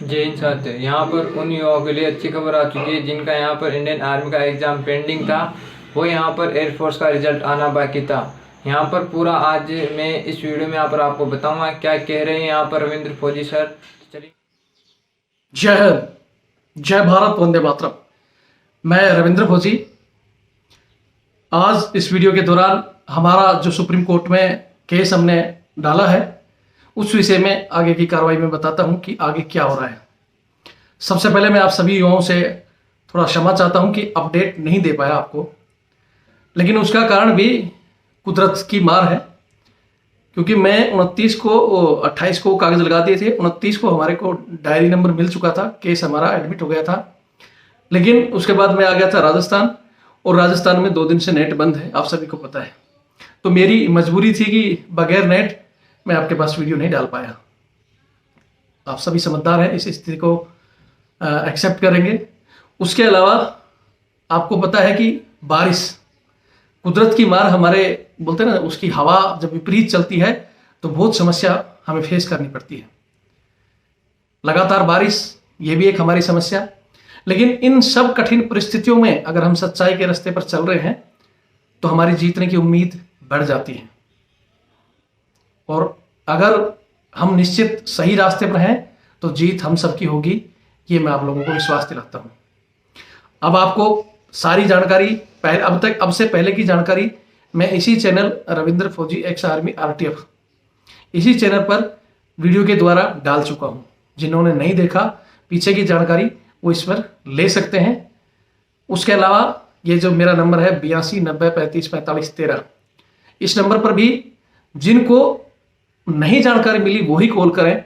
जय हिंद साथियों। यहाँ पर उन युवाओं के लिए अच्छी खबर आ चुकी है जिनका यहाँ पर इंडियन आर्मी का एग्ज़ाम पेंडिंग था। वो यहाँ पर एयरफोर्स का रिजल्ट आना बाकी था। यहाँ पर पूरा आज मैं इस वीडियो में यहाँ पर आपको बताऊंगा क्या कह रहे हैं यहाँ पर रविंद्र फौजी सर। चलिए। जय हिंद, जय भारत, वंदे मातरम। मैं रविंद्र फौजी। आज इस वीडियो के दौरान हमारा जो सुप्रीम कोर्ट में केस हमने डाला है उस विषय में आगे की कार्रवाई में बताता हूं कि आगे क्या हो रहा है। सबसे पहले मैं आप सभी युवाओं से थोड़ा क्षमा चाहता हूं कि अपडेट नहीं दे पाया आपको, लेकिन उसका कारण भी कुदरत की मार है। क्योंकि मैं 28 को कागज लगा दिए थे, 29 को हमारे को डायरी नंबर मिल चुका था, केस हमारा एडमिट हो गया था। लेकिन उसके बाद मैं आ गया था राजस्थान, और राजस्थान में 2 दिन से नेट बंद है, आप सभी को पता है। तो मेरी मजबूरी थी कि बगैर नेट मैं आपके पास वीडियो नहीं डाल पाया। आप सभी समझदार हैं, इस स्थिति को एक्सेप्ट करेंगे। उसके अलावा आपको पता है कि बारिश कुदरत की मार, हमारे बोलते हैं ना, उसकी हवा जब विपरीत चलती है तो बहुत समस्या हमें फेस करनी पड़ती है। लगातार बारिश, ये भी एक हमारी समस्या। लेकिन इन सब कठिन परिस्थितियों में अगर हम सच्चाई के रास्ते पर चल रहे हैं तो हमारी जीतने की उम्मीद बढ़ जाती है। और अगर हम निश्चित सही रास्ते पर हैं तो जीत हम सबकी होगी, ये मैं आप लोगों को विश्वास दिलाता हूं। अब आपको सारी जानकारी अब से पहले की जानकारी मैं इसी चैनल रविंद्र फौजी एक्स आर्मी RTF, इसी चैनल पर वीडियो के द्वारा डाल चुका हूं। जिन्होंने नहीं देखा पीछे की जानकारी वो इस पर ले सकते हैं। उसके अलावा ये जो मेरा नंबर है 82 90 35 45 13, इस नंबर पर भी जिनको नहीं जानकारी मिली वही कॉल करें।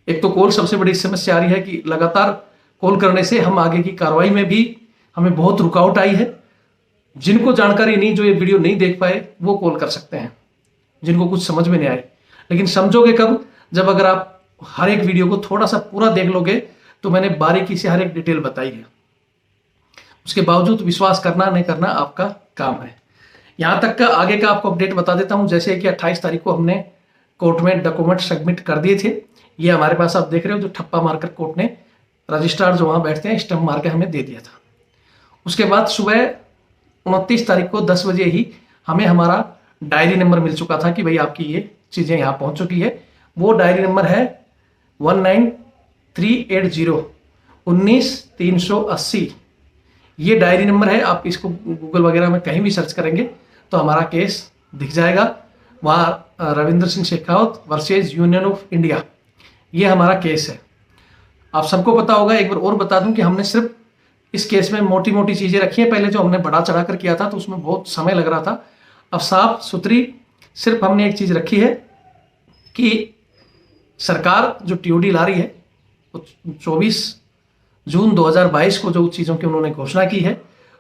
एक तो कॉल सबसे बड़ी समस्या आ रही है कि लगातार कॉल करने से हम आगे की कार्रवाई में भी हमें बहुत रुकावट आई है। जिनको जानकारी नहीं, जो ये वीडियो नहीं देख पाए, वो कॉल कर सकते हैं, जिनको कुछ समझ में नहीं आए। लेकिन समझोगे कब? जब अगर आप हर एक वीडियो को थोड़ा सा पूरा देख लोगे तो मैंने बारीकी से हर एक डिटेल बताई है। उसके बावजूद विश्वास करना नहीं करना आपका काम है। यहां तक का आगे का आपको अपडेट बता देता हूं। जैसे कि 28 तारीख को हमने कोर्ट में डॉक्यूमेंट सबमिट कर दिए थे। ये हमारे पास आप देख रहे हो, जो ठप्पा मारकर कोर्ट ने, रजिस्ट्रार जो वहां बैठते हैं, स्टंप मार के हमें दे दिया था। उसके बाद सुबह 29 तारीख को 10 बजे ही हमें हमारा डायरी नंबर मिल चुका था कि भाई आपकी ये चीजें यहाँ पहुंच चुकी है। वो डायरी नंबर है 19380 19380। ये डायरी नंबर है। आप इसको गूगल वगैरह में कहीं भी सर्च करेंगे तो हमारा केस दिख जाएगा। वहाँ Ravindra Singh Shekhawat versus union of India, ये हमारा केस है। आप सबको पता होगा। एक बार और बता दूं कि हमने सिर्फ इस केस में मोटी मोटी चीजें रखी हैं। पहले जो हमने बढ़ा चढ़ा कर किया था तो उसमें बहुत समय लग रहा था। अब साफ सुथरी सिर्फ हमने एक चीज रखी है कि सरकार जो TOD ला रही है, 24 जून 2022 को जो चीजों की उन्होंने घोषणा की है,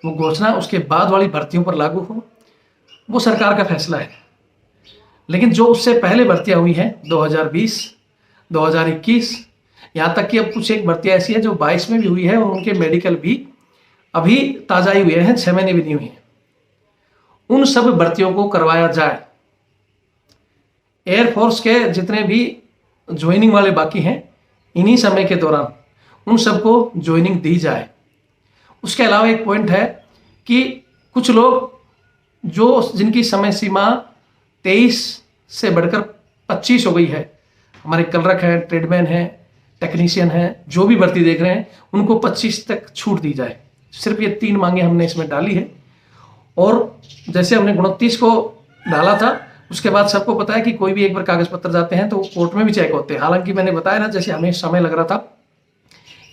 वो घोषणा उसके बाद वाली भर्तियों पर लागू हो, वो सरकार का फैसला है। लेकिन जो उससे पहले भर्तियां हुई हैं 2020 2021, यहाँ तक कि अब कुछ एक भर्तियां ऐसी है जो 22 में भी हुई है, और उनके मेडिकल भी अभी ताजा ही हुए हैं, 6 महीने भी नहीं हुए हैं। उन सब भर्तियों को करवाया जाए। एयरफोर्स के जितने भी ज्वाइनिंग वाले बाकी हैं, इन्हीं समय के दौरान उन सबको ज्वाइनिंग दी जाए। उसके अलावा एक पॉइंट है कि कुछ लोग जो जिनकी समय सीमा 23 से बढ़कर 25 हो गई है, हमारे क्लर्क हैं, ट्रेडमैन हैं, टेक्नीशियन हैं, जो भी भर्ती देख रहे हैं, उनको 25 तक छूट दी जाए। सिर्फ ये 3 मांगे हमने इसमें डाली है। और जैसे हमने 29 को डाला था, उसके बाद सबको पता है कि कोई भी एक बार कागज पत्र जाते हैं तो कोर्ट में भी चेक होते हैं। हालांकि मैंने बताया ना, जैसे हमें समय लग रहा था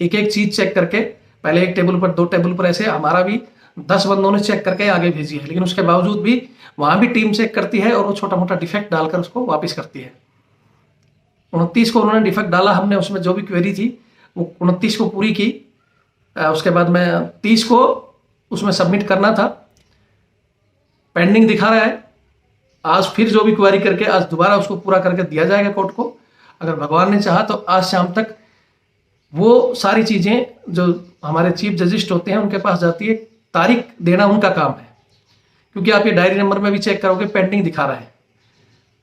एक एक चीज चेक करके, पहले 1 टेबल पर 2 टेबल पर, ऐसे हमारा भी 10 बंदों ने चेक करके आगे भेजी है। लेकिन उसके बावजूद भी वहां भी टीम चेक करती है और वो छोटा मोटा डिफेक्ट डालकर उसको वापस करती है। 29 को उन्होंने डिफेक्ट डाला, हमने उसमें जो भी क्वेरी थी वो 29 को पूरी की। उसके बाद में 30 को उसमें सबमिट करना था, पेंडिंग दिखा रहा है। आज फिर जो भी क्वेरी करके आज दोबारा उसको पूरा करके दिया जाएगा कोर्ट को। अगर भगवान ने चाहा तो आज शाम तक वो सारी चीजें जो हमारे चीफ जजिस्ट होते हैं उनके पास जाती है। तारीख देना उनका काम है, क्योंकि आप ये डायरी नंबर में भी चेक करोगे, पेंडिंग दिखा रहा है।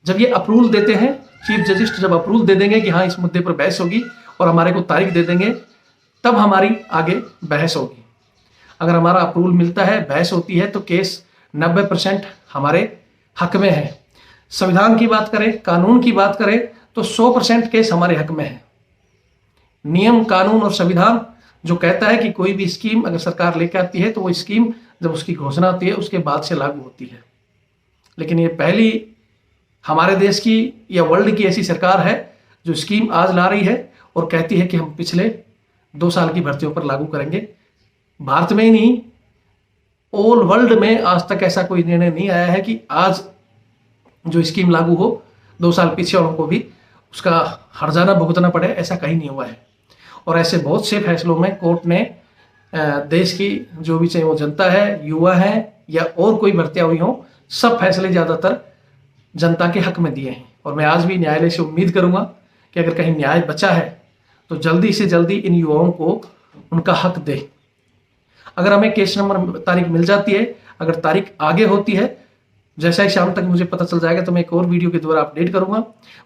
जब ये अप्रूवल देते हैं, चीफ जजिस्ट जब अप्रूवल दे देंगे कि हाँ इस मुद्दे पर बहस होगी, और हमारे को तारीख दे देंगे, तब हमारी आगे बहस होगी। अगर हमारा अप्रूवल मिलता है, बहस होती है, तो केस 90% हमारे हक में है। संविधान की बात करें, कानून की बात करें, तो 100% केस हमारे हक में है। नियम, कानून और संविधान जो कहता है कि कोई भी स्कीम अगर सरकार लेकर आती है तो वो स्कीम जब उसकी घोषणा होती है उसके बाद से लागू होती है। लेकिन ये पहली हमारे देश की या वर्ल्ड की ऐसी सरकार है जो स्कीम आज ला रही है और कहती है कि हम पिछले 2 साल की भर्तियों पर लागू करेंगे। भारत में ही नहीं, ऑल वर्ल्ड में आज तक ऐसा कोई निर्णय नहीं आया है कि आज जो स्कीम लागू हो 2 साल पीछे वालों को भी उसका हर्जाना भुगतना पड़े, ऐसा कहीं नहीं हुआ है। और ऐसे बहुत से फैसलों में कोर्ट ने देश की जो भी, चाहे वो जनता है, युवा है या और कोई भर्तियां हुई हो, सब फैसले ज़्यादातर जनता के हक में दिए हैं। और मैं आज भी न्यायालय से उम्मीद करूंगा कि अगर कहीं न्याय बचा है तो जल्दी से जल्दी इन युवाओं को उनका हक दे। अगर हमें केस नंबर तारीख मिल जाती है, अगर तारीख आगे होती है, जैसा ही शाम तक मुझे पता चल जाएगा तो मैं एक और वीडियो के द्वारा अपडेट करूंगा।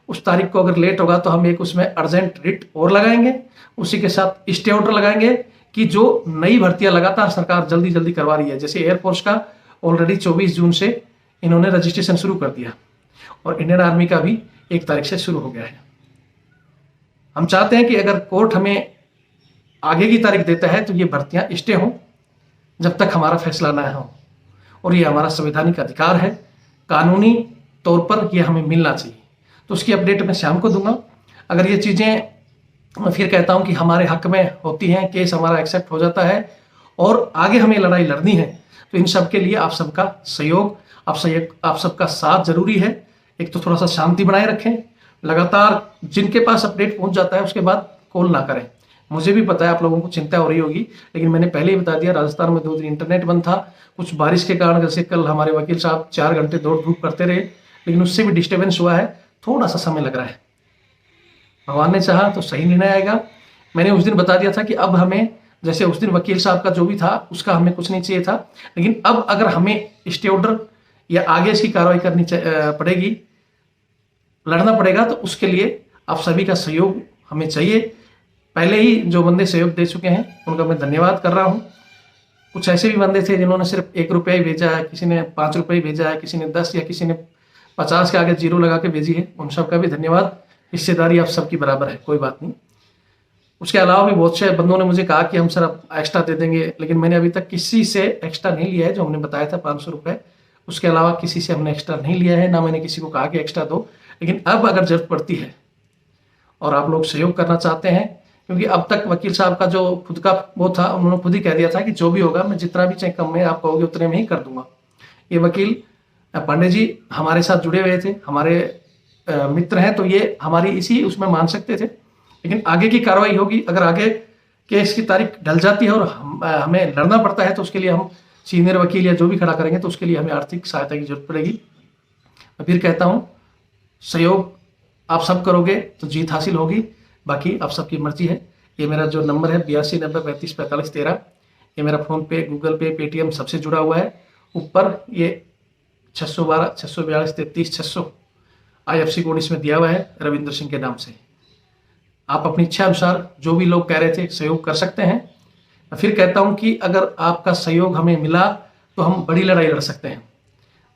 उस तारीख को अगर लेट होगा तो हम एक उसमें अर्जेंट रिट और लगाएंगे, उसी के साथ स्टे ऑर्डर लगाएंगे कि जो नई भर्तियां लगातार सरकार जल्दी जल्दी करवा रही है, जैसे एयरफोर्स का ऑलरेडी 24 जून से इन्होंने रजिस्ट्रेशन शुरू कर दिया और इंडियन आर्मी का भी 1 तारीख से शुरू हो गया है। हम चाहते हैं कि अगर कोर्ट हमें आगे की तारीख देता है तो ये भर्तियां स्टे हों जब तक हमारा फैसला ना हो, और ये हमारा संवैधानिक अधिकार है, कानूनी तौर पर ये हमें मिलना चाहिए। तो उसकी अपडेट मैं शाम को दूंगा। अगर ये चीज़ें, मैं फिर कहता हूं कि हमारे हक में होती हैं, केस हमारा एक्सेप्ट हो जाता है और आगे हमें लड़ाई लड़नी है, तो इन सब के लिए आप सबका सहयोग, आप सबका साथ जरूरी है। एक तो थोड़ा सा शांति बनाए रखें, लगातार जिनके पास अपडेट पहुंच जाता है उसके बाद कॉल ना करें। मुझे भी पता है आप लोगों को चिंता हो रही होगी, लेकिन मैंने पहले ही बता दिया, राजस्थान में 2 दिन इंटरनेट बंद था, कुछ बारिश के कारण। जैसे कल हमारे वकील साहब 4 घंटे दौड़ धूप करते रहे, लेकिन उससे भी डिस्टर्बेंस हुआ है, थोड़ा सा समय लग रहा है। भगवान ने चाहा तो सही निर्णय आएगा। मैंने उस दिन बता दिया था कि अब हमें, जैसे उस दिन वकील साहब का जो भी था उसका हमें कुछ नहीं चाहिए था, लेकिन अब अगर हमें स्टे ऑर्डर या आगे इसकी कार्रवाई करनी पड़ेगी, लड़ना पड़ेगा, तो उसके लिए आप सभी का सहयोग हमें चाहिए। पहले ही जो बंदे सहयोग दे चुके हैं उनका मैं धन्यवाद कर रहा हूँ। कुछ ऐसे भी बंदे थे जिन्होंने सिर्फ 1 रुपया ही भेजा है, किसी ने 5 रुपये ही भेजा है, किसी ने 10 या किसी ने 50 के आगे 0 लगा के भेजी है, उन सबका भी धन्यवाद। हिस्सेदारी आप सबकी बराबर है, कोई बात नहीं। उसके अलावा भी बहुत से बंदों ने मुझे कहा कि हम सर अब एक्स्ट्रा दे देंगे, लेकिन मैंने अभी तक किसी से एक्स्ट्रा नहीं लिया है। जो हमने बताया था 500 रुपये, उसके अलावा किसी से हमने एक्स्ट्रा नहीं लिया है, ना मैंने किसी को कहा कि एक्स्ट्रा दो। लेकिन अब अगर जरूरत पड़ती है और आप लोग सहयोग करना चाहते हैं, क्योंकि अब तक वकील साहब का जो खुद का वो था, उन्होंने खुद ही कह दिया था कि जो भी होगा मैं जितना भी चाहे कम में आप कहोगे उतने में ही कर दूंगा। ये वकील पांडे जी हमारे साथ जुड़े हुए थे, हमारे मित्र हैं, तो ये हमारी इसी उसमें मान सकते थे। लेकिन आगे की कार्रवाई होगी, अगर आगे केस की तारीख ढल जाती है और हमें लड़ना पड़ता है तो उसके लिए हम सीनियर वकील या जो भी खड़ा करेंगे, तो उसके लिए हमें आर्थिक सहायता की जरूरत पड़ेगी। मैं फिर कहता हूँ, सहयोग आप सब करोगे तो जीत हासिल होगी, बाकी आप सबकी मर्जी है। ये मेरा जो नंबर है 8290354513, ये मेरा फ़ोन पे, गूगल पे, पेटीएम सबसे जुड़ा हुआ है। ऊपर ये 612 642 33 600 IFSC कोड इसमें दिया हुआ है रविंद्र सिंह के नाम से। आप अपनी इच्छा अनुसार जो भी लोग कह रहे थे सहयोग कर सकते हैं। मैं फिर कहता हूं कि अगर आपका सहयोग हमें मिला तो हम बड़ी लड़ाई लड़ सकते हैं,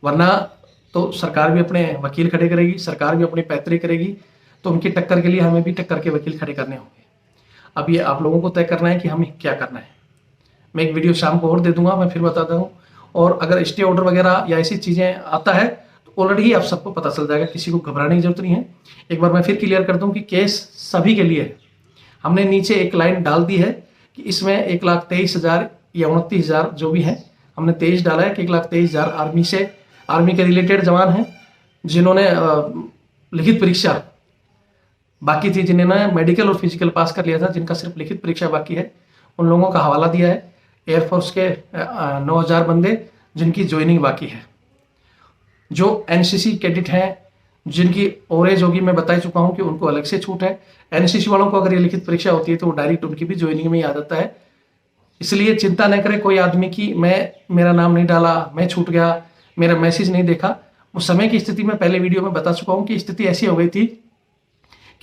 वरना तो सरकार भी अपने वकील खड़े करेगी, सरकार भी अपनी पैतरी करेगी, तो उनकी टक्कर के लिए हमें भी टक्कर के वकील खड़े करने होंगे। अब ये आप लोगों को तय करना है कि हमें क्या करना है। मैं एक वीडियो शाम को और दे दूंगा, मैं फिर बताता हूँ। और अगर स्टे ऑर्डर वगैरह या ऐसी चीज़ें आता है तो ऑलरेडी ही आप सबको पता चल जाएगा, किसी को घबराने की जरूरत नहीं है। एक बार मैं फिर क्लियर कर दूं कि केस सभी के लिए है। हमने नीचे एक लाइन डाल दी है कि इसमें 1,23,000 या 29,000 जो भी है, हमने 23 डाला है कि 1,23,000 आर्मी के रिलेटेड जवान हैं जिन्होंने लिखित परीक्षा बाकी थी, जिन्होंने मेडिकल और फिजिकल पास कर लिया था, जिनका सिर्फ लिखित परीक्षा बाकी है, उन लोगों का हवाला दिया है। एयरफोर्स के 9,000 बंदे जिनकी ज्वाइनिंग बाकी है। जो NCC कैडेट हैं जिनकी ओवरेज होगी, मैं बता चुका हूं कि उनको अलग से छूट है। NCC वालों को अगर ये लिखित परीक्षा होती है तो वो डायरेक्ट उनकी भी ज्वाइनिंग में ही आ जाता है। इसलिए चिंता न करे कोई आदमी की मेरा नाम नहीं डाला, मैं छूट गया, मेरा मैसेज नहीं देखा। उस समय की स्थिति में पहले वीडियो में बता चुका हूं कि स्थिति ऐसी हो गई थी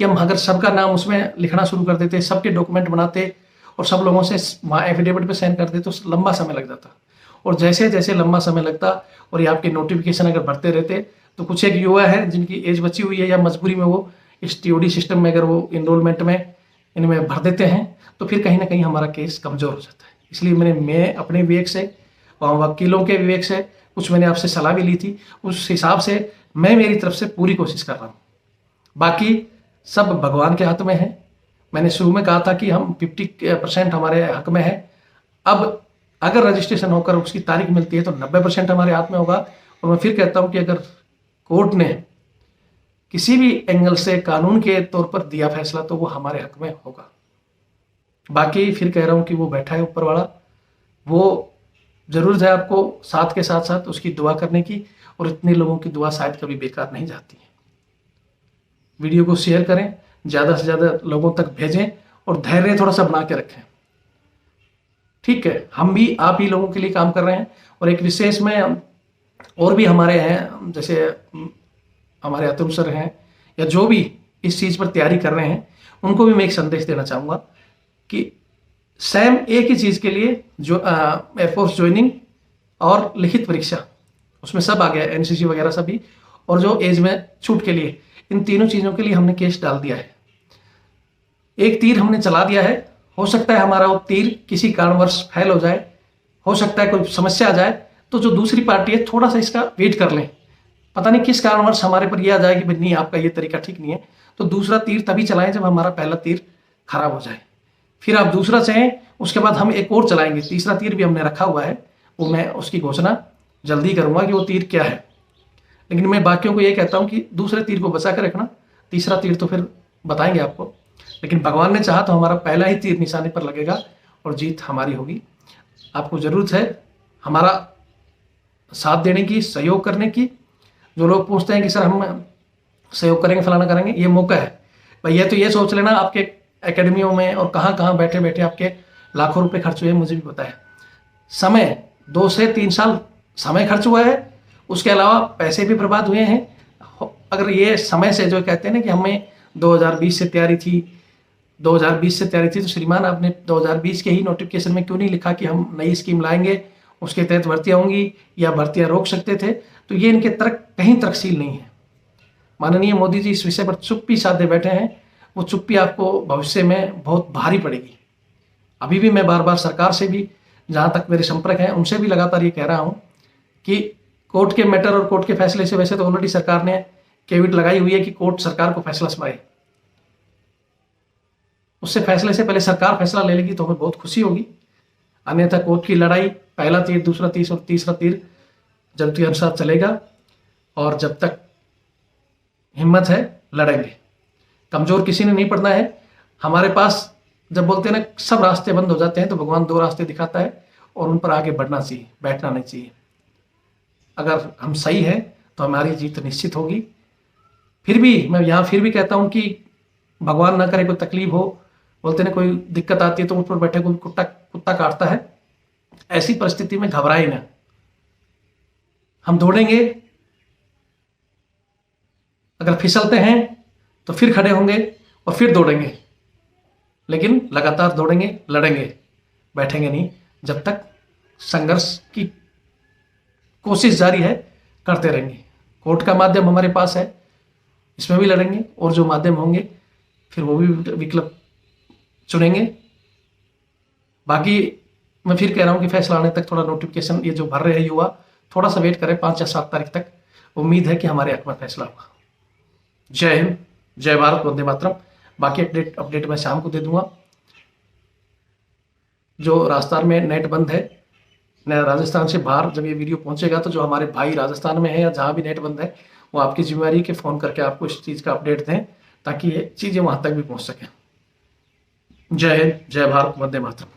कि हम अगर सबका नाम उसमें लिखना शुरू कर देते, सबके डॉक्यूमेंट बनाते और सब लोगों से वहाँ एफिडेविट पे साइन करते तो लंबा समय लग जाता। और जैसे जैसे लंबा समय लगता और ये आपके नोटिफिकेशन अगर भरते रहते, तो कुछ एक युवा है जिनकी एज बची हुई है या मजबूरी में वो इस टीओडी सिस्टम में अगर वो इनरोलमेंट में इनमें भर देते हैं तो फिर कहीं ना कहीं हमारा केस कमज़ोर हो जाता है। इसलिए मैं अपने विवेक से, वहाँ वकीलों के विवेक से, कुछ मैंने आपसे सलाह भी ली थी, उस हिसाब से मैं मेरी तरफ से पूरी कोशिश कर रहा हूँ। बाकी सब भगवान के हाथ में है। मैंने शुरू में कहा था कि हम 50% हमारे हक में है। अब अगर रजिस्ट्रेशन होकर उसकी तारीख मिलती है तो 90% हमारे हाथ में होगा। और मैं फिर कहता हूँ कि अगर कोर्ट ने किसी भी एंगल से कानून के तौर पर दिया फैसला तो वो हमारे हक में होगा। बाकी फिर कह रहा हूँ कि वो बैठा है ऊपर वाला, वो जरूरत है आपको साथ के साथ साथ उसकी दुआ करने की, और इतने लोगों की दुआ शायद कभी बेकार नहीं जाती है। वीडियो को शेयर करें, ज़्यादा से ज़्यादा लोगों तक भेजें और धैर्य थोड़ा सा बना के रखें। ठीक है, हम भी आप ही लोगों के लिए काम कर रहे हैं। और एक विशेष में और भी हमारे हैं, जैसे हमारे अतुल सर हैं या जो भी इस चीज़ पर तैयारी कर रहे हैं, उनको भी मैं एक संदेश देना चाहूँगा कि सेम एक ही चीज़ के लिए जो एयरफोर्स ज्वाइनिंग और लिखित परीक्षा, उसमें सब आ गया, एनसीसी वगैरह सभी, और जो एज में छूट के लिए, इन तीनों चीज़ों के लिए हमने केस डाल दिया है। एक तीर हमने चला दिया है। हो सकता है हमारा वो तीर किसी कारणवश फेल हो जाए, हो सकता है कोई समस्या आ जाए, तो जो दूसरी पार्टी है थोड़ा सा इसका वेट कर लें। पता नहीं किस कारणवश हमारे पर यह आ जाए कि भाई नहीं, आपका ये तरीका ठीक नहीं है, तो दूसरा तीर तभी चलाएं जब हमारा पहला तीर खराब हो जाए। फिर आप दूसरा चाहें, उसके बाद हम एक और चलाएंगे। तीसरा तीर भी हमने रखा हुआ है, वो मैं उसकी घोषणा जल्दी करूंगा कि वो तीर क्या है। लेकिन मैं बाकियों को ये कहता हूँ कि दूसरे तीर को बचा कर रखना, तीसरा तीर तो फिर बताएंगे आपको। लेकिन भगवान ने चाहा तो हमारा पहला ही तीर निशाने पर लगेगा और जीत हमारी होगी। आपको ज़रूरत है हमारा साथ देने की, सहयोग करने की। जो लोग पूछते हैं कि सर हम सहयोग करेंगे, फलाना करेंगे, ये मौका है भाई। ये तो ये सोच लेना आपके एकेडमियों में और कहाँ कहाँ बैठे बैठे आपके लाखों रुपए खर्च हुए, मुझे भी पता है। समय 2 से 3 साल समय खर्च हुआ है, उसके अलावा पैसे भी बर्बाद हुए हैं। अगर ये समय से जो कहते हैं ना कि हमें 2020 से तैयारी थी, 2020 से तैयारी थी, तो श्रीमान आपने 2020 के ही नोटिफिकेशन में क्यों नहीं लिखा कि हम नई स्कीम लाएंगे, उसके तहत भर्तियाँ होंगी या भर्तियाँ रोक सकते थे। तो ये इनके तर्क कहीं तर्कशील नहीं है। माननीय मोदी जी इस विषय पर चुप्पी साधे बैठे हैं। वो चुप्पी आपको भविष्य में बहुत भारी पड़ेगी। अभी भी मैं बार बार सरकार से भी, जहाँ तक मेरे संपर्क हैं, उनसे भी लगातार ये कह रहा हूँ कि कोर्ट के मैटर और कोर्ट के फैसले से, वैसे तो ऑलरेडी सरकार ने कैविट लगाई हुई है कि कोर्ट सरकार को फैसला सुनाए, उससे फैसले से पहले सरकार फैसला ले लेगी तो हमें बहुत खुशी होगी। अन्यथा कोर्ट की लड़ाई, पहला तीर, दूसरा तीर और तीसरा तीर जरूरत के अनुसार चलेगा। और जब तक हिम्मत है लड़ेंगे। कमजोर किसी ने नहीं पड़ना है। हमारे पास जब बोलते हैं ना सब रास्ते बंद हो जाते हैं, तो भगवान 2 रास्ते दिखाता है और उन पर आगे बढ़ना चाहिए, बैठना नहीं चाहिए। अगर हम सही हैं तो हमारी जीत निश्चित होगी। फिर भी मैं यहाँ फिर भी कहता हूँ कि भगवान ना करे कोई तकलीफ हो, बोलते ना कोई दिक्कत आती है तो उस पर बैठे कोई कुत्ता काटता है। ऐसी परिस्थिति में घबराए ना, हम दौड़ेंगे। अगर फिसलते हैं तो फिर खड़े होंगे और फिर दौड़ेंगे, लेकिन लगातार दौड़ेंगे, लड़ेंगे, बैठेंगे नहीं। जब तक संघर्ष की कोशिश जारी है, करते रहेंगे। कोर्ट का माध्यम हमारे पास है, इसमें भी लड़ेंगे, और जो माध्यम होंगे फिर वो भी विकल्प चुनेंगे। बाकी मैं फिर कह रहा हूँ कि फैसला आने तक थोड़ा नोटिफिकेशन ये जो भर रहे हैं युवा, थोड़ा सा वेट करें 5 या 7 तारीख तक। उम्मीद है कि हमारे हक में फैसला होगा। जय हिंद, जय भारत, वंदे मातरम। बाकी अपडेट मैं शाम को दे दूंगा। जो राजस्थान में नेट बंद है, राजस्थान से बाहर जब ये वीडियो पहुंचेगा तो जो हमारे भाई राजस्थान में है या जहाँ भी नेट बंद है, वो आपकी जिम्मेवारी के फ़ोन करके आपको इस चीज़ का अपडेट दें ताकि ये चीज़ें वहाँ तक भी पहुँच सकें। जय हिंद, जय भारत, वंदे मातरम।